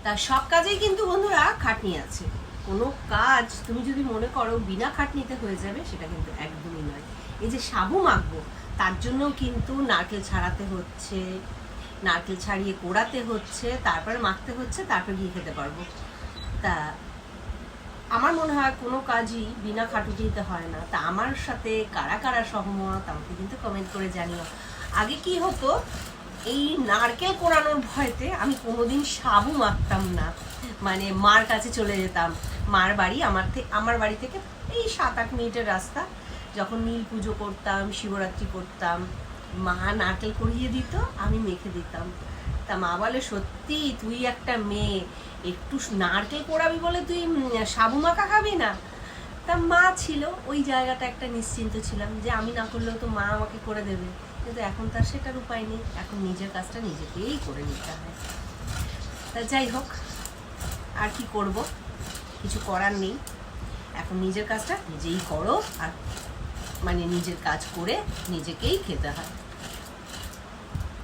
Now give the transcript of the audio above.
তা সব কাজেই কিন্তু বন্ধুরা খাটনি আছে। কোনো কাজ তুমি যদি মনে করো বিনা খাটনিতে হয়ে যাবে, সেটা কিন্তু একদমই নয়। এই যে সাবু মাখবো, তার জন্য কিন্তু নারকেল ছাড়াতে হচ্ছে, নারকেল ছাড়িয়ে কোড়াতে হচ্ছে, তারপরে মাখতে হচ্ছে, তারপর গিয়ে খেতে পারবো। তা আমার মনে হয় কোনো কাজই বিনা খাটুনিতে হয় না। তা আমার সাথে কারা কারা সহমত আমাকে কিন্তু কমেন্ট করে জানিও। আগে কি হতো, এই নারকেল কোড়ানোর ভয়তে আমি কোনোদিন সাবু মাখতাম না। মানে মার কাছে চলে যেতাম, মার বাড়ি আমার বাড়ি থেকে এই 7-8 মিনিটের রাস্তা। যখন নীল পুজো করতাম, শিবরাত্রি করতাম, মা নারকেল কুড়িয়ে দিত, আমি মেখে দিতাম। তা মা বলে, সত্যি তুই একটা মেয়ে, একটু নারকেল কোড়াবি বলে তুই সাবু মাখা খাবি না? তা মা ছিল, ওই জায়গাটা একটা নিশ্চিন্ত ছিলাম যে আমি না করলেও তো মা আমাকে করে দেবে। কিন্তু এখন তার সেটার উপায় নেই, এখন নিজের কাজটা নিজেকেই করে নিতে হয়। তা যাই হোক, আর কি করব, কিছু করার নেই। এখন নিজের কাজটা নিজেই করো, আর মানে নিজের কাজ করে নিজেকেই খেতে হয়।